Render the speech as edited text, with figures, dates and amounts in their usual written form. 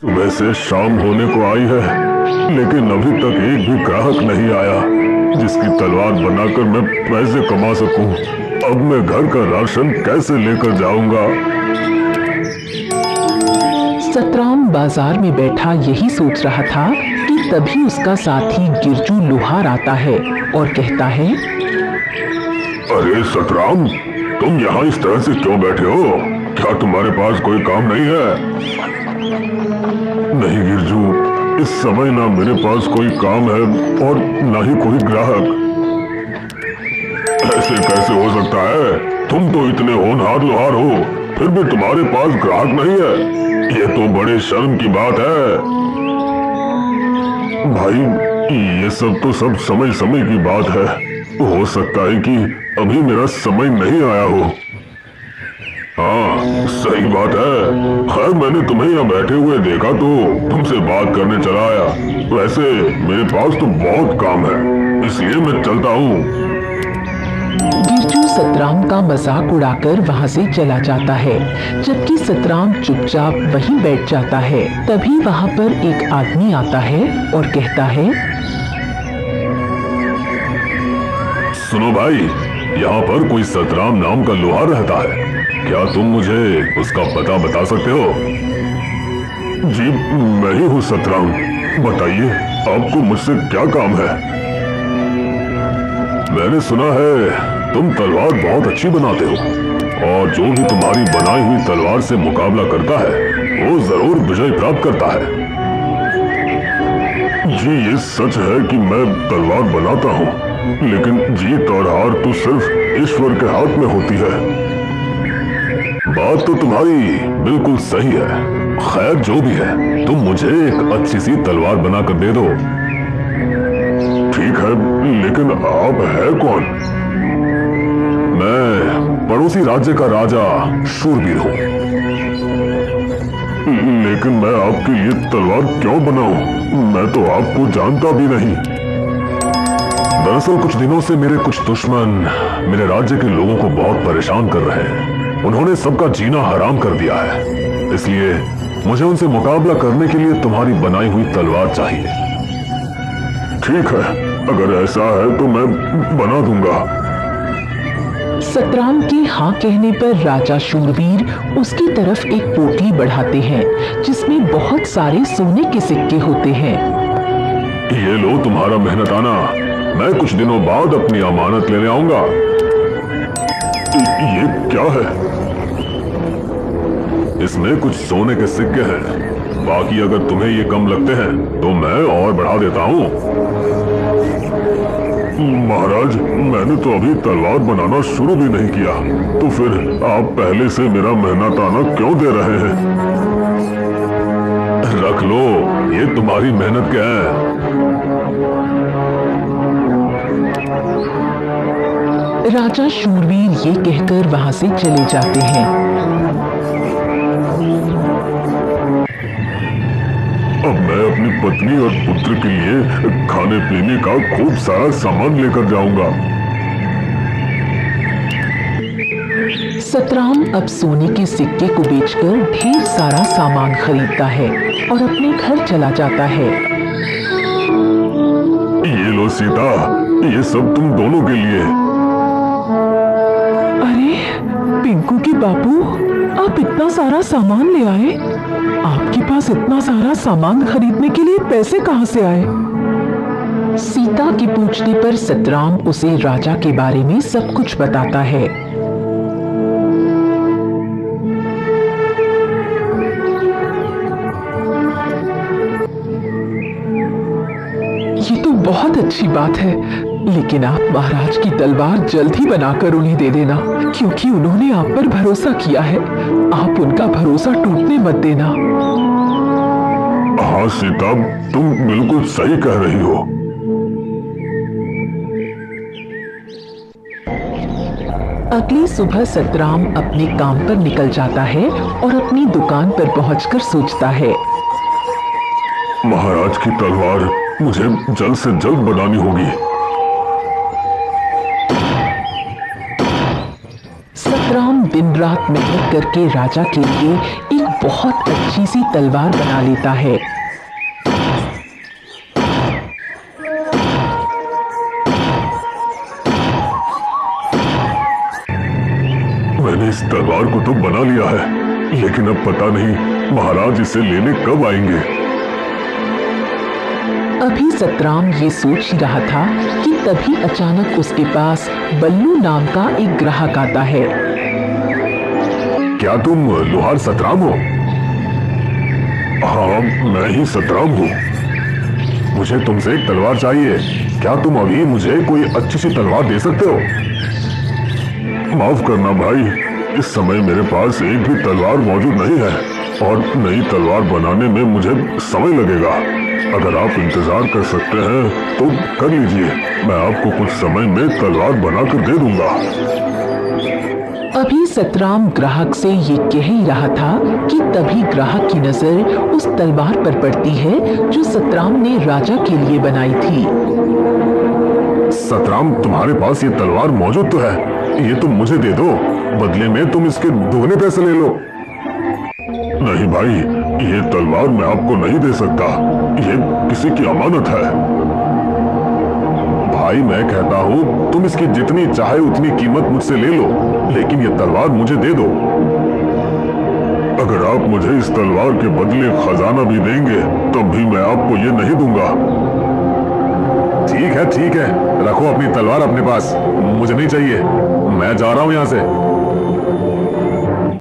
सुबह से शाम होने को आई है, लेकिन अभी तक एक भी ग्राहक नहीं आया जिसकी तलवार बनाकर मैं पैसे कमा सकूं। अब मैं घर का राशन कैसे लेकर जाऊंगा? सतराम बाजार में बैठा यही सोच रहा था कि तभी उसका साथी गिरजू लोहार आता है और कहता है, अरे सतराम, तुम यहाँ इस तरह से क्यों बैठे हो? क्या तुम्हारे पास कोई काम नहीं है? नहीं गिरजू, इस समय ना मेरे पास कोई काम है और ना ही कोई ग्राहक। ऐसे कैसे हो सकता है? तुम तो इतने होनहार लोहार हो, फिर भी तुम्हारे पास ग्राहक नहीं है। ये तो बड़े शर्म की बात है। भाई, ये सब तो सब समय समय की बात है। हो सकता है कि अभी मेरा समय नहीं आया हो। हाँ, सही बात है। खैर, मैंने तुम्हें यहाँ बैठे हुए देखा तो तुमसे बात करने चला आया। वैसे मेरे पास तो बहुत काम है, इसलिए मैं चलता हूँ। गिरजू सतराम का मजाक उड़ाकर वहां से चला जाता है। जबकि सतराम चुपचाप वहीं बैठ जाता है, तभी वहां पर एक आदमी आता है और कहता है, सुनो भाई, यहाँ पर कोई सतराम नाम का लोहार रहता है। क्या तुम मुझे उसका पता बता सकते हो? जी, मैं ही हूँ सतराम। बताइए, आपको मुझसे क्या काम है? मैंने सुना है तुम तलवार बहुत अच्छी बनाते हो और जो भी तुम्हारी बनाई हुई तलवार से मुकाबला करता है वो जरूर विजय प्राप्त करता है। जी, ये सच है कि मैं तलवार बनाता हूँ, लेकिन जीत और हार तो सिर्फ ईश्वर के हाथ में होती है। बात तो तुम्हारी बिल्कुल सही है। खैर, जो भी है, तुम मुझे एक अच्छी सी तलवार बनाकर दे दो। ठीक है, लेकिन आप है कौन? मैं पड़ोसी राज्य का राजा शूरवीर हूँ। लेकिन मैं आपके लिए तलवार क्यों बनाऊं? मैं तो आपको जानता भी नहीं। दरअसल कुछ दिनों से मेरे कुछ दुश्मन मेरे राज्य के लोगों को बहुत परेशान कर रहे हैं। उन्होंने सबका जीना हराम कर दिया है, इसलिए मुझे उनसे मुकाबला करने के लिए तुम्हारी बनाई हुई तलवार चाहिए। ठीक है, अगर ऐसा है तो मैं बना दूंगा। सतराम के हाँ कहने पर राजा शूरवीर उसकी तरफ एक पोटली बढ़ाते हैं जिसमें बहुत सारे सोने के सिक्के होते हैं। ये लो तुम्हारा मेहनताना। मैं कुछ दिनों बाद अपनी अमानत लेने आऊंगा। ये क्या है? इसमें कुछ सोने के सिक्के हैं। बाकी अगर तुम्हें ये कम लगते हैं तो मैं और बढ़ा देता हूँ। महाराज, मैंने तो अभी तलवार बनाना शुरू भी नहीं किया, तो फिर आप पहले से मेरा मेहनताना क्यों दे रहे हैं? रख लो, ये तुम्हारी मेहनत क्या है। राजा शूरवीर ये कहकर वहां से चले जाते हैं। अब मैं अपनी पत्नी और पुत्र के लिए खाने पीने का खूब सारा सामान लेकर जाऊंगा। सतराम अब सोने के सिक्के को बेचकर ढेर सारा सामान खरीदता है और अपने घर चला जाता है। ये लो सीता, ये सब तुम दोनों के लिए। पिंकू के बापू, आप इतना सारा सामान ले आए? आपके पास इतना सारा सामान खरीदने के लिए पैसे कहां से आए? सीता के पूछने पर सतराम उसे राजा के बारे में सब कुछ बताता है। ये तो बहुत अच्छी बात है, लेकिन आप महाराज की तलवार जल्द ही बनाकर उन्हें दे देना, क्योंकि उन्होंने आप पर भरोसा किया है। आप उनका भरोसा टूटने मत देना। हाँ सीता, तुम बिल्कुल सही कह रही हो। अगली सुबह सतराम अपने काम पर निकल जाता है और अपनी दुकान पर पहुंचकर सोचता है, महाराज की तलवार मुझे जल्द से जल्द बनानी होगी। सतराम दिन रात मेहनत करके राजा के लिए एक बहुत अच्छी सी तलवार बना लेता है। मैंने इस तलवार को तो बना लिया है, लेकिन अब पता नहीं महाराज इसे लेने कब आएंगे। अभी सतराम ये सोच ही रहा था कि तभी अचानक उसके पास बल्लू नाम का एक ग्राहक आता है। क्या तुम लोहार सतराम हो? हाँ, मैं ही सतराम हूँ। मुझे तुमसे एक तलवार चाहिए। क्या तुम अभी मुझे कोई अच्छी सी तलवार दे सकते हो? माफ करना भाई, इस समय मेरे पास एक भी तलवार मौजूद नहीं है और नई तलवार बनाने में मुझे समय लगेगा। अगर आप इंतजार कर सकते हैं तो कर लीजिए, मैं आपको कुछ समय में तलवार बनाकर दे दूंगा। अभी सतराम ग्राहक से ये कह ही रहा था कि तभी ग्राहक की नजर उस तलवार पर पड़ती है जो सतराम ने राजा के लिए बनाई थी। सतराम, तुम्हारे पास ये तलवार मौजूद तो है, ये तुम मुझे दे दो, बदले में तुम इसके दोगुने पैसे ले लो। नहीं भाई, ये तलवार मैं आपको नहीं दे सकता, ये किसी की अमानत है। भाई मैं कहता हूँ तुम इसकी जितनी चाहे उतनी कीमत मुझसे ले लो, लेकिन ये तलवार मुझे दे दो। अगर आप मुझे इस तलवार के बदले खजाना भी देंगे तब भी मैं आपको ये नहीं दूंगा। ठीक है, रखो अपनी तलवार अपने पास, मुझे नहीं चाहिए, मैं जा रहा हूँ यहाँ से।